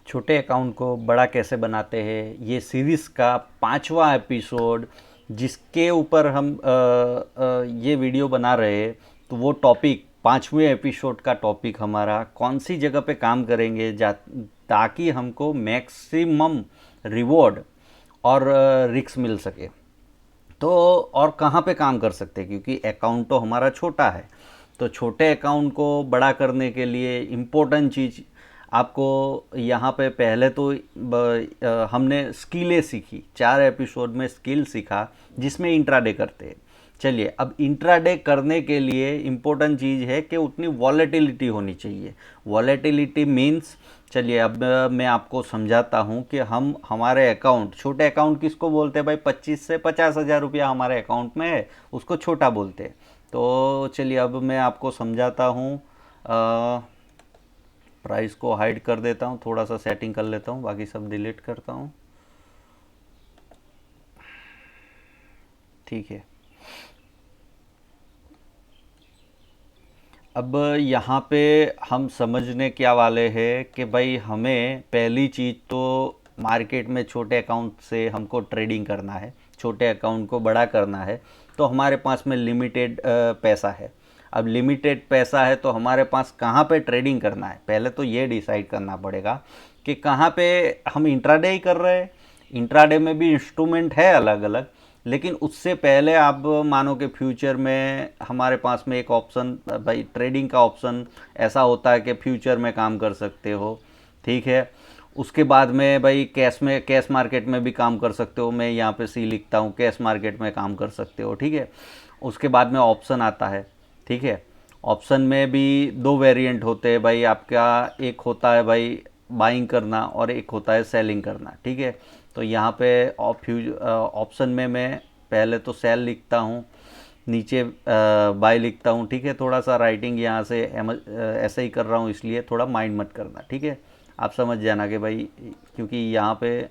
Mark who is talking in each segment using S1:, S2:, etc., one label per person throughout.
S1: छोटे अकाउंट को बड़ा कैसे बनाते हैं, ये सीरीज़ का 5वां एपिसोड जिसके ऊपर हम ये वीडियो बना रहे हैं। तो वो टॉपिक 5वें एपिसोड का टॉपिक हमारा कौन सी जगह पे काम करेंगे ताकि हमको मैक्सिमम रिवॉर्ड और रिस्क मिल सके। तो और कहाँ पे काम कर सकते हैं, क्योंकि अकाउंट तो हमारा छोटा है। तो छोटे अकाउंट को बड़ा करने के लिए इम्पोर्टेंट चीज़ आपको यहाँ पे पहले तो हमने स्किलें सीखी, 4 एपिसोड में स्किल सीखा जिसमें इंट्राडे करते हैं। चलिए, अब इंट्राडे करने के लिए इम्पोर्टेंट चीज़ है कि उतनी वॉलेटिलिटी होनी चाहिए। वॉलेटिलिटी मीन्स, चलिए अब मैं आपको समझाता हूँ कि हम हमारे अकाउंट, छोटे अकाउंट किसको बोलते हैं भाई, 25 से 50 हज़ार रुपया हमारे अकाउंट में है, उसको छोटा बोलते हैं। तो चलिए अब मैं आपको समझाता हूँ। प्राइस को हाइड कर देता हूँ, थोड़ा सा सेटिंग कर लेता हूँ, बाकी सब डिलीट करता हूँ। ठीक है। अब यहाँ पे हम समझने क्या वाले हैं कि भाई हमें पहली चीज़ तो मार्केट में छोटे अकाउंट से हमको ट्रेडिंग करना है, छोटे अकाउंट को बड़ा करना है। तो हमारे पास में लिमिटेड पैसा है। अब लिमिटेड पैसा है तो हमारे पास कहाँ पे ट्रेडिंग करना है, पहले तो ये डिसाइड करना पड़ेगा कि कहाँ पे हम इंट्राडे ही कर रहे हैं। इंट्राडे में भी इंस्ट्रूमेंट है अलग अलग, लेकिन उससे पहले आप मानो कि फ्यूचर में हमारे पास में एक ऑप्शन, भाई ट्रेडिंग का ऑप्शन ऐसा होता है कि फ्यूचर में काम कर सकते हो। ठीक है। उसके बाद में भाई कैश मार्केट में भी काम कर सकते हो। मैं यहाँ पे सी लिखता हूँ, कैश मार्केट में काम कर सकते हो। ठीक है। उसके बाद में ऑप्शन आता है। ठीक है। ऑप्शन में भी 2 वेरिएंट होते हैं भाई आपका, एक होता है भाई बाइंग करना और एक होता है सेलिंग करना। ठीक है। तो यहाँ पे ऑप्शन में मैं पहले तो सेल लिखता हूँ, नीचे बाय लिखता हूँ। ठीक है। थोड़ा सा राइटिंग यहाँ से ऐसे ही कर रहा हूँ, इसलिए थोड़ा माइंड मत करना। ठीक है। आप समझ जाना कि भाई, क्योंकि यहाँ पे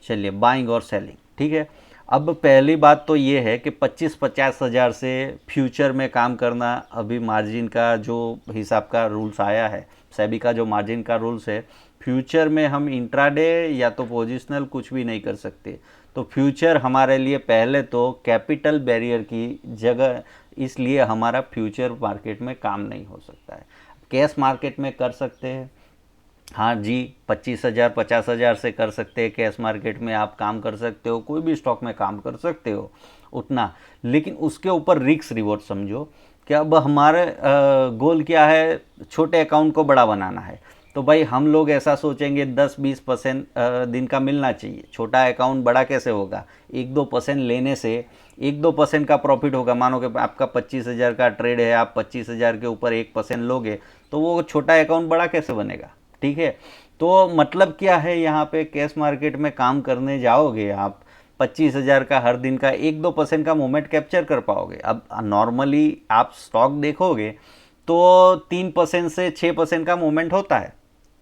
S1: चलिए बाइंग और सेलिंग। ठीक है। अब पहली बात तो ये है कि 25-50 हज़ार से फ्यूचर में काम करना, अभी मार्जिन का जो हिसाब का रूल्स आया है, सेबी का जो मार्जिन का रूल्स है, फ्यूचर में हम इंट्राडे या तो पोजिशनल कुछ भी नहीं कर सकते। तो फ्यूचर हमारे लिए पहले तो कैपिटल बैरियर की जगह, इसलिए हमारा फ्यूचर मार्केट में काम नहीं हो सकता है। कैश मार्केट में कर सकते हैं, हाँ जी, 25 हज़ार 50 हज़ार से कर सकते हैं। कैश मार्केट में आप काम कर सकते हो, कोई भी स्टॉक में काम कर सकते हो उतना। लेकिन उसके ऊपर रिस्क रिवॉर्ड समझो कि अब हमारे गोल क्या है, छोटे अकाउंट को बड़ा बनाना है। तो भाई हम लोग ऐसा सोचेंगे 10-20% दिन का मिलना चाहिए। छोटा अकाउंट बड़ा कैसे होगा, 1-2% लेने से 1-2% का प्रॉफिट होगा। मानो कि आपका 25 हज़ार का ट्रेड है, आप 25 हज़ार के ऊपर 1% लोगे, तो वो छोटा अकाउंट बड़ा कैसे बनेगा। ठीक है। तो मतलब क्या है, यहाँ पे कैश मार्केट में काम करने जाओगे आप, 25 हज़ार का हर दिन का 1-2% का मूवमेंट कैप्चर कर पाओगे। अब नॉर्मली आप स्टॉक देखोगे तो 3% से 6% का मूवमेंट होता है।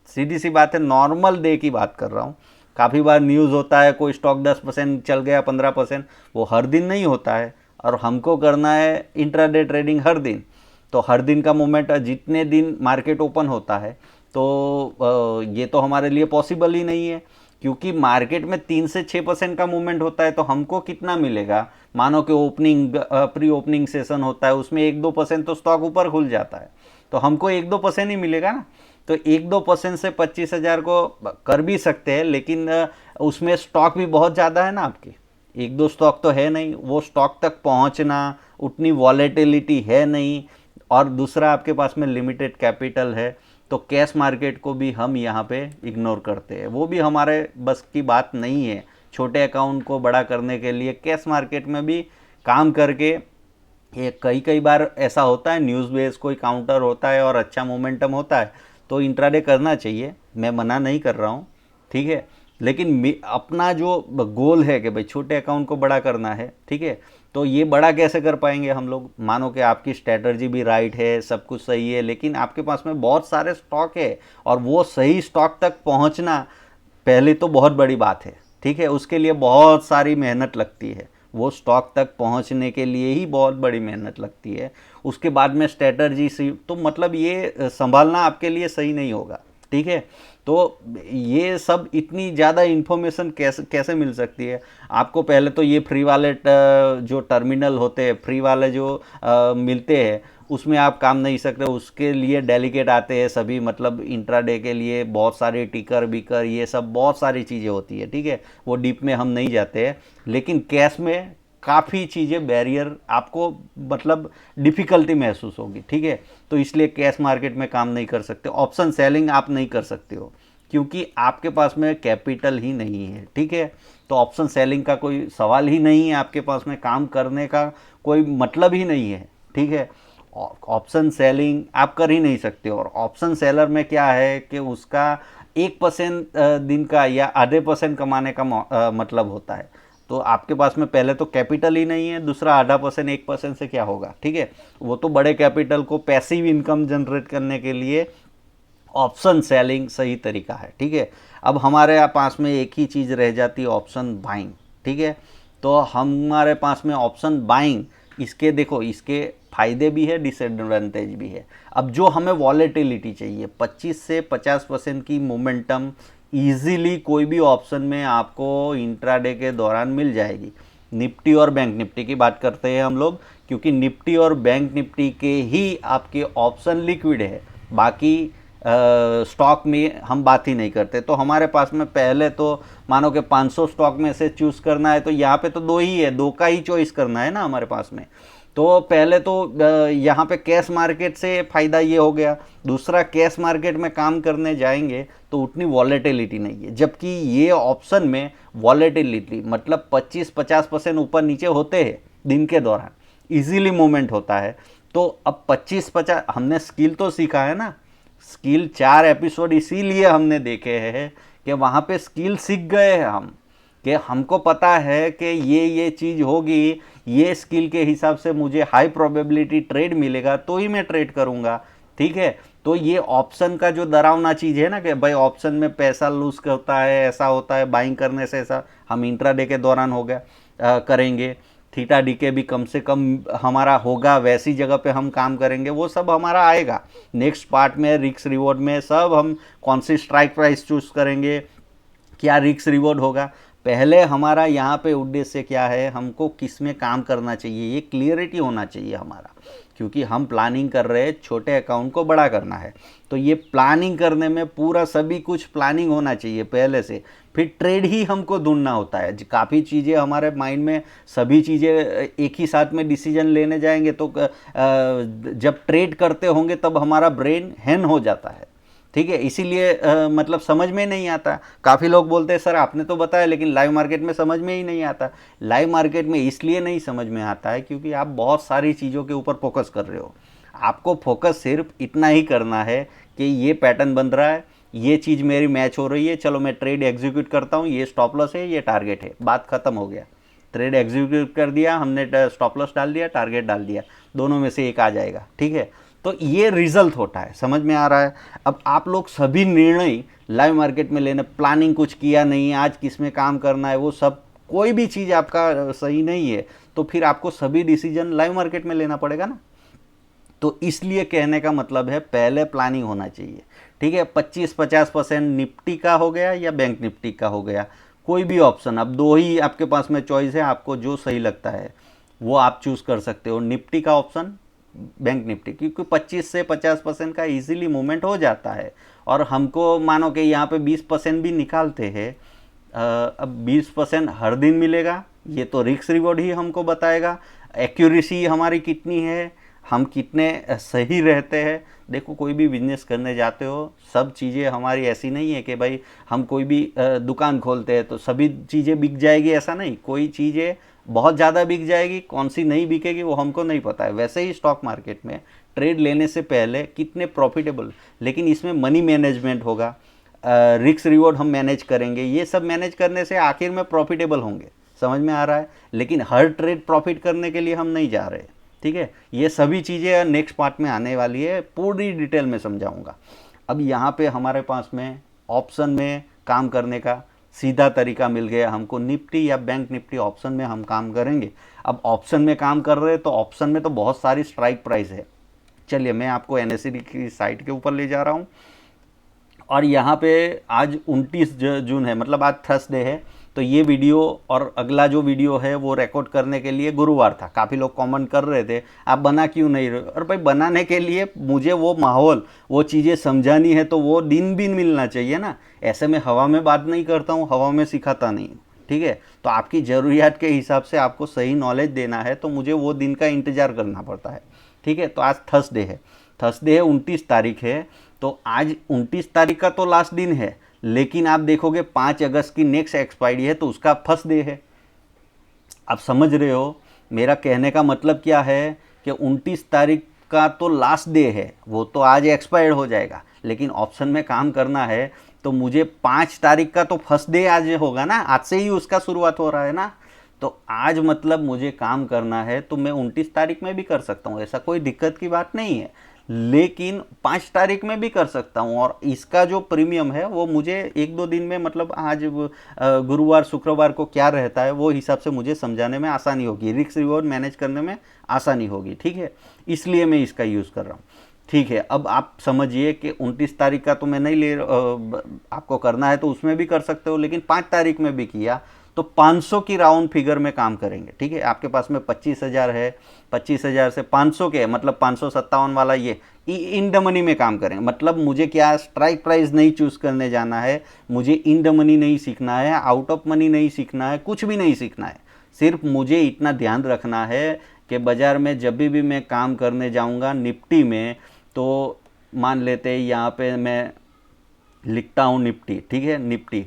S1: सीधी सी बात है, नॉर्मल डे की बात कर रहा हूँ। काफ़ी बार न्यूज़ होता है कोई स्टॉक 10% चल गया, 15%, वो हर दिन नहीं होता है। और हमको करना है इंट्राडे ट्रेडिंग हर दिन। तो हर दिन का मूवमेंट, जितने दिन मार्केट ओपन होता है, तो ये तो हमारे लिए पॉसिबल ही नहीं है, क्योंकि मार्केट में 3 से 6% का मूवमेंट होता है। तो हमको कितना मिलेगा, मानो कि ओपनिंग प्री ओपनिंग सेशन होता है, उसमें 1-2% तो स्टॉक ऊपर खुल जाता है, तो हमको 1-2% ही मिलेगा ना। तो 1-2% से 25 हज़ार को कर भी सकते हैं, लेकिन उसमें स्टॉक भी बहुत ज़्यादा है ना आपके, 1-2 स्टॉक तो है नहीं, वो स्टॉक तक पहुंचना, उतनी वॉलेटिलिटी है नहीं। और दूसरा आपके पास में लिमिटेड कैपिटल है। तो कैश मार्केट को भी हम यहाँ पे इग्नोर करते हैं, वो भी हमारे बस की बात नहीं है। छोटे अकाउंट को बड़ा करने के लिए कैश मार्केट में भी काम करके, ये कई कई बार ऐसा होता है, न्यूज़ बेस कोई काउंटर होता है और अच्छा मोमेंटम होता है, तो इंट्राडे करना चाहिए, मैं मना नहीं कर रहा हूँ। ठीक है। लेकिन अपना जो गोल है कि भाई छोटे अकाउंट को बड़ा करना है, ठीक है, तो ये बड़ा कैसे कर पाएंगे हम लोग। मानो कि आपकी स्ट्रैटेजी भी राइट है, सब कुछ सही है, लेकिन आपके पास में बहुत सारे स्टॉक है, और वो सही स्टॉक तक पहुंचना पहले तो बहुत बड़ी बात है। ठीक है। उसके लिए बहुत सारी मेहनत लगती है, वो स्टॉक तक पहुंचने के लिए ही बहुत बड़ी मेहनत लगती है। उसके बाद में स्ट्रेटजी से तो मतलब ये संभालना आपके लिए सही नहीं होगा, ठीक है। तो ये सब इतनी ज़्यादा इन्फॉर्मेशन कैसे कैसे मिल सकती है आपको? पहले तो ये फ्री वाले जो टर्मिनल होते हैं, फ्री वाले जो मिलते हैं, उसमें आप काम नहीं सकते। उसके लिए डेलीगेट आते हैं सभी, मतलब इंट्राडे के लिए बहुत सारे टिकर बिकर ये सब बहुत सारी चीज़ें होती है, ठीक है। वो डीप में हम नहीं जाते हैं। लेकिन कैश में काफ़ी चीज़ें बैरियर आपको मतलब डिफ़िकल्टी महसूस होगी, ठीक है। तो इसलिए कैश मार्केट में काम नहीं कर सकते। ऑप्शन सेलिंग आप नहीं कर सकते हो क्योंकि आपके पास में कैपिटल ही नहीं है, ठीक है। तो ऑप्शन सेलिंग का कोई सवाल ही नहीं है, आपके पास में काम करने का कोई मतलब ही नहीं है, ठीक है। ऑप्शन सेलिंग आप कर ही नहीं सकते। और ऑप्शन सेलर में क्या है कि उसका 1% दिन का या आधे % कमाने का मतलब होता है। तो आपके पास में पहले तो कैपिटल ही नहीं है, दूसरा आधा % 1% से क्या होगा, ठीक है। वो तो बड़े कैपिटल को पैसिव इनकम जनरेट करने के लिए ऑप्शन सेलिंग सही तरीका है, ठीक है। अब हमारे पास में एक ही चीज़ रह जाती है, ऑप्शन बाइंग, ठीक है। तो हमारे पास में ऑप्शन बाइंग, इसके देखो इसके फायदे भी है, डिसएडवांटेज भी है। अब जो हमें वॉलेटिलिटी चाहिए 25 से 50% की मोमेंटम ईजिली कोई भी ऑप्शन में आपको इंट्राडे के दौरान मिल जाएगी। निफ्टी और बैंक निफ्टी की बात करते हैं हम लोग, क्योंकि निफ्टी और बैंक निफ्टी के ही आपके ऑप्शन लिक्विड है, बाकी स्टॉक में हम बात ही नहीं करते। तो हमारे पास में पहले तो मानो कि 500 स्टॉक में से चूज़ करना है, तो यहाँ पे तो दो ही है, दो का ही चॉइस करना है ना हमारे पास में। तो पहले तो यहाँ पे कैश मार्केट से फ़ायदा ये हो गया। दूसरा, कैश मार्केट में काम करने जाएंगे तो उतनी वॉलेटिलिटी नहीं है, जबकि ये ऑप्शन में वॉलेटिलिटी मतलब 25-50% ऊपर नीचे होते हैं दिन के दौरान, इजीली मूवमेंट होता है। तो अब 25-50 हमने स्किल तो सीखा है ना, स्किल 4 एपिसोड इसीलिए हमने देखे हैं कि वहाँ पे स्किल सीख गए हैं हम, कि हमको पता है कि ये चीज़ होगी, ये स्किल के हिसाब से मुझे हाई प्रोबेबिलिटी ट्रेड मिलेगा तो ही मैं ट्रेड करूँगा, ठीक है। तो ये ऑप्शन का जो डरावना चीज़ है ना कि भाई ऑप्शन में पैसा लूज करता है, ऐसा होता है, बाइंग करने से ऐसा, हम इंट्राडे के दौरान हो गया करेंगे, थीटा डीके भी कम से कम हमारा होगा, वैसी जगह पे हम काम करेंगे, वो सब हमारा आएगा नेक्स्ट पार्ट में। रिस्क रिवॉर्ड में सब हम कौन सी स्ट्राइक प्राइस चूज़ करेंगे, क्या रिस्क रिवॉर्ड होगा। पहले हमारा यहाँ पे उद्देश्य क्या है, हमको किस में काम करना चाहिए, ये क्लियरिटी होना चाहिए हमारा, क्योंकि हम प्लानिंग कर रहे हैं छोटे अकाउंट को बड़ा करना है। तो ये प्लानिंग करने में पूरा सभी कुछ प्लानिंग होना चाहिए पहले से, फिर ट्रेड ही हमको ढूंढना होता है। काफ़ी चीज़ें हमारे माइंड में, सभी चीज़ें एक ही साथ में डिसीजन लेने जाएंगे तो जब ट्रेड करते होंगे तब हमारा ब्रेन हैंग हो जाता है, ठीक है। इसीलिए मतलब समझ में नहीं आता। काफ़ी लोग बोलते हैं सर आपने तो बताया लेकिन लाइव मार्केट में समझ में ही नहीं आता। लाइव मार्केट में इसलिए नहीं समझ में आता है क्योंकि आप बहुत सारी चीज़ों के ऊपर फोकस कर रहे हो। आपको फोकस सिर्फ इतना ही करना है कि ये पैटर्न बन रहा है, ये चीज़ मेरी मैच हो रही है, चलो मैं ट्रेड एग्जीक्यूट करता हूँ, ये स्टॉप लॉस है, ये टारगेट है, बात खत्म हो गया। ट्रेड एग्जीक्यूट कर दिया हमने, स्टॉप लॉस डाल दिया, टारगेट डाल दिया, दोनों में से एक आ जाएगा, ठीक है। तो ये रिजल्ट होता है, समझ में आ रहा है। अब आप लोग सभी निर्णय लाइव मार्केट में लेने, प्लानिंग कुछ किया नहीं, आज किस में काम करना है, वो सब कोई भी चीज़ आपका सही नहीं है, तो फिर आपको सभी डिसीजन लाइव मार्केट में लेना पड़ेगा ना। तो इसलिए कहने का मतलब है पहले प्लानिंग होना चाहिए, ठीक है। 25-50% निफ्टी का हो गया या बैंक निफ्टी का हो गया, कोई भी ऑप्शन, अब दो ही आपके पास में चॉइस है, आपको जो सही लगता है वो आप चूज़ कर सकते हो, निफ्टी का ऑप्शन, बैंक निफ्टी, क्योंकि 25 से 50% का इजीली मूवमेंट हो जाता है। और हमको मानो कि यहाँ पे 20% भी निकालते हैं, अब 20% हर दिन मिलेगा, ये तो रिस्क रिवॉर्ड ही हमको बताएगा। एक्यूरेसी हमारी कितनी है, हम कितने सही रहते हैं। देखो कोई भी बिजनेस करने जाते हो, सब चीज़ें हमारी ऐसी नहीं है कि भाई हम कोई भी दुकान खोलते हैं तो सभी चीज़ें बिक जाएगी, ऐसा नहीं। कोई चीज़ें बहुत ज़्यादा बिक जाएगी, कौन सी नहीं बिकेगी वो हमको नहीं पता है। वैसे ही स्टॉक मार्केट में ट्रेड लेने से पहले कितने प्रॉफिटेबल, लेकिन इसमें मनी मैनेजमेंट होगा, रिस्क रिवॉर्ड हम मैनेज करेंगे, ये सब मैनेज करने से आखिर में प्रॉफिटेबल होंगे, समझ में आ रहा है। लेकिन हर ट्रेड प्रॉफिट करने के लिए हम नहीं जा रहे, ठीक है। ये सभी चीज़ें नेक्स्ट पार्ट में आने वाली है, पूरी डिटेल में समझाऊंगा। अब यहाँ पे हमारे पास में ऑप्शन में काम करने का सीधा तरीका मिल गया हमको। निफ्टी या बैंक निफ्टी ऑप्शन में हम काम करेंगे। अब ऑप्शन में काम कर रहे हैं तो ऑप्शन में तो बहुत सारी स्ट्राइक प्राइस है। चलिए मैं आपको एनएसडी की साइट के ऊपर ले जा रहा हूँ, और यहाँ पे आज 29 जून है, मतलब आज थर्सडे है। तो ये वीडियो और अगला जो वीडियो है वो रिकॉर्ड करने के लिए गुरुवार था। काफ़ी लोग कमेंट कर रहे थे आप बना क्यों नहीं रहे, और भाई बनाने के लिए मुझे वो माहौल, वो चीज़ें समझानी है तो वो दिन भी मिलना चाहिए ना। ऐसे में हवा में बात नहीं करता हूँ, हवा में सिखाता नहीं हूँ, ठीक है। तो आपकी ज़रूरियात के हिसाब से आपको सही नॉलेज देना है तो मुझे वो दिन का इंतज़ार करना पड़ता है, ठीक है। तो आज थर्सडे है, 29 तारीख है। तो आज 29 तारीख का तो लास्ट दिन है, लेकिन आप देखोगे 5 अगस्त की नेक्स्ट एक्सपायरी है तो उसका फर्स्ट डे है। आप समझ रहे हो मेरा कहने का मतलब क्या है कि 29 तारीख का तो लास्ट डे है, वो तो आज एक्सपायर्ड हो जाएगा, लेकिन ऑप्शन में काम करना है तो मुझे 5 तारीख का तो फर्स्ट डे आज होगा ना, आज से ही उसका शुरुआत हो रहा है ना। तो आज मतलब मुझे काम करना है तो मैं 29 तारीख में भी कर सकता हूँ, ऐसा कोई दिक्कत की बात नहीं है, लेकिन 5 तारीख में भी कर सकता हूँ। और इसका जो प्रीमियम है वो मुझे 1-2 दिन में, मतलब आज गुरुवार शुक्रवार को क्या रहता है वो हिसाब से मुझे समझाने में आसानी होगी, रिस्क रिवॉर्ड मैनेज करने में आसानी होगी, ठीक है। इसलिए मैं इसका यूज़ कर रहा हूँ, ठीक है। अब आप समझिए कि 29 तारीख का तो मैं नहीं ले, आपको करना है तो उसमें भी कर सकते हो, लेकिन 5 तारीख में भी किया तो 500 की राउंड फिगर में काम करेंगे, ठीक है। आपके पास में 25,000 है, 25,000 से 500 के, मतलब 557 वाला ये इन द मनी में काम करेंगे। मतलब मुझे क्या स्ट्राइक प्राइस नहीं चूज़ करने जाना है, मुझे इन द मनी नहीं सीखना है, आउट ऑफ मनी नहीं सीखना है, कुछ भी नहीं सीखना है। सिर्फ मुझे इतना ध्यान रखना है कि बाज़ार में जब भी मैं काम करने जाऊंगा निफ्टी में, तो मान लेते हैं यहाँ पे मैं लिखता हूँ निफ्टी, ठीक है, निफ्टी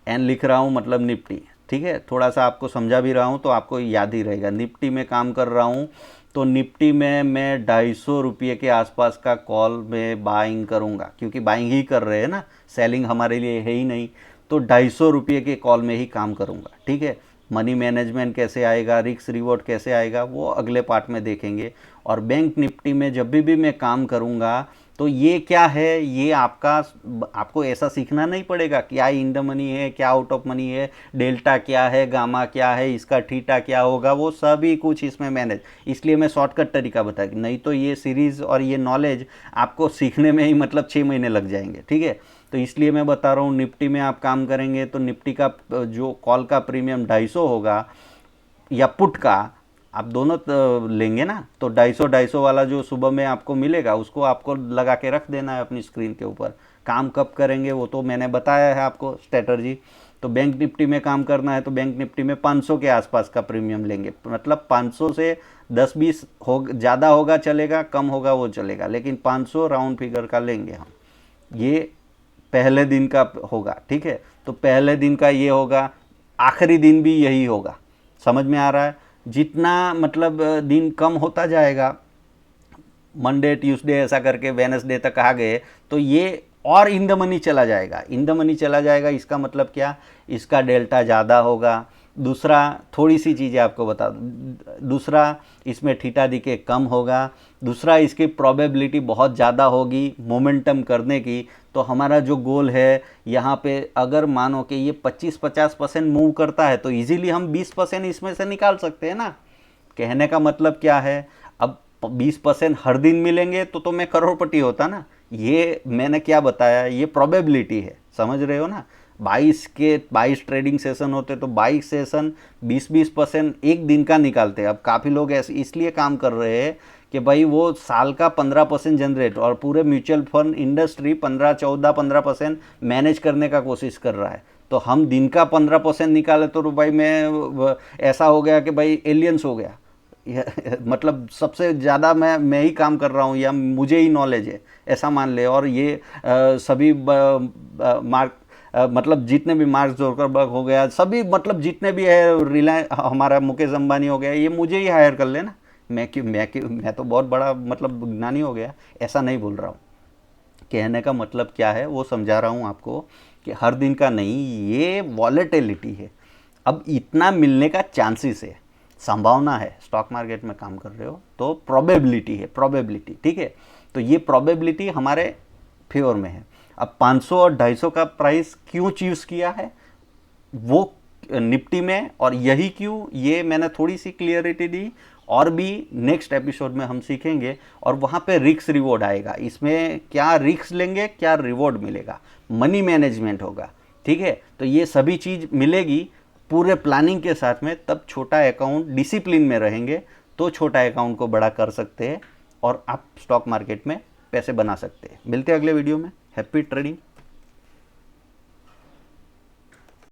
S1: एन लिख रहा हूँ, मतलब निफ्टी, ठीक है। थोड़ा सा आपको समझा भी रहा हूँ तो आपको याद ही रहेगा। निफ्टी में काम कर रहा हूँ तो निफ्टी में मैं 250 रुपये के आसपास का कॉल में बाइंग करूँगा, क्योंकि बाइंग ही कर रहे हैं ना, सेलिंग हमारे लिए है ही नहीं। तो 250 रुपये के कॉल में ही काम करूँगा, ठीक है। मनी मैनेजमेंट कैसे आएगा, रिस्क रिवॉर्ड कैसे आएगा, वो अगले पार्ट में देखेंगे। और बैंक निफ्टी में जब भी मैं काम करूँगा तो ये क्या है, ये आपको ऐसा सीखना नहीं पड़ेगा क्या इन द मनी है, क्या आउट ऑफ मनी है, डेल्टा क्या है, गामा क्या है, इसका थीटा क्या होगा, वो सभी कुछ इसमें मैनेज। इसलिए मैं शॉर्टकट तरीका बता, नहीं तो ये सीरीज़ और ये नॉलेज आपको सीखने में ही मतलब 6 महीने लग जाएंगे, ठीक है। तो इसलिए मैं बता रहा हूँ निफ्टी में आप काम करेंगे तो निफ्टी का जो कॉल का प्रीमियम 250 होगा, या पुट का आप दोनों लेंगे ना, तो 250 वाला जो सुबह में आपको मिलेगा उसको आपको लगा के रख देना है अपनी स्क्रीन के ऊपर। काम कब करेंगे वो तो मैंने बताया है आपको स्ट्रेटजी। तो बैंक निफ्टी में काम करना है तो बैंक निफ्टी में 500 के आसपास का प्रीमियम लेंगे, मतलब 500 से 10-20 हो, ज़्यादा होगा चलेगा, कम होगा वो चलेगा, लेकिन 500 राउंड फिगर का लेंगे हम। ये पहले दिन का होगा, ठीक है। तो पहले दिन का ये होगा, आखिरी दिन भी यही होगा, समझ में आ रहा है। जितना मतलब दिन कम होता जाएगा, मंडे ट्यूसडे ऐसा करके वेडनेसडे तक आ गए तो ये और इन द मनी चला जाएगा। इन द मनी चला जाएगा इसका मतलब क्या, इसका डेल्टा ज़्यादा होगा। दूसरा, थोड़ी सी चीज़ें आपको बता दूँ, दूसरा इसमें थीटा डीके कम होगा। दूसरा, इसकी प्रोबेबिलिटी बहुत ज़्यादा होगी मोमेंटम करने की। तो हमारा जो गोल है यहाँ पे, अगर मानो कि ये 25-50% मूव करता है तो इजीली हम 20% इसमें से निकाल सकते हैं ना। कहने का मतलब क्या है, अब 20% हर दिन मिलेंगे तो मैं करोड़पति होता ना। ये मैंने क्या बताया, ये प्रोबेबिलिटी है, समझ रहे हो ना। 22 ट्रेडिंग सेशन होते तो 22 सेशन 20% एक दिन का निकालते हैं। अब काफ़ी लोग ऐसे इसलिए काम कर रहे हैं कि भाई वो साल का 15% जनरेट, और पूरे म्यूचुअल फंड इंडस्ट्री 15-14-15% मैनेज करने का कोशिश कर रहा है। तो हम दिन का 15% निकाले तो भाई मैं ऐसा हो गया कि भाई एलियंस हो गया, मतलब सबसे ज़्यादा मैं ही काम कर रहा हूँ या मुझे ही नॉलेज है, ऐसा मान ले। और ये सभी मार्क मतलब जितने भी मार्क ज़ुकरबर्ग हो गया, सभी मतलब जितने भी है, रिलायंस हमारा मुकेश अंबानी हो गया, ये मुझे ही हायर कर लेना। मैं तो बहुत बड़ा मतलब ज्ञानी हो गया, ऐसा नहीं बोल रहा हूँ। कहने का मतलब क्या है वो समझा रहा हूँ आपको कि हर दिन का नहीं, ये वॉलेटिलिटी है। अब इतना मिलने का चांसेस है, संभावना है। स्टॉक मार्केट में काम कर रहे हो तो प्रोबेबिलिटी है, प्रोबेबिलिटी, ठीक है। तो ये प्रोबेबिलिटी हमारे फेवर में है। अब 500 और 250 का प्राइस क्यों चूज़ किया है, वो निफ्टी में, और यही क्यों, ये मैंने थोड़ी सी क्लियरिटी दी, और भी नेक्स्ट एपिसोड में हम सीखेंगे। और वहाँ पे रिस्क रिवॉर्ड आएगा, इसमें क्या रिस्क लेंगे, क्या रिवॉर्ड मिलेगा, मनी मैनेजमेंट होगा, ठीक है। तो ये सभी चीज़ मिलेगी पूरे प्लानिंग के साथ में, तब छोटा अकाउंट डिसिप्लिन में रहेंगे तो छोटा अकाउंट को बड़ा कर सकते हैं और आप स्टॉक मार्केट में पैसे बना सकते हैं। मिलते हैं अगले वीडियो में। Happy trading.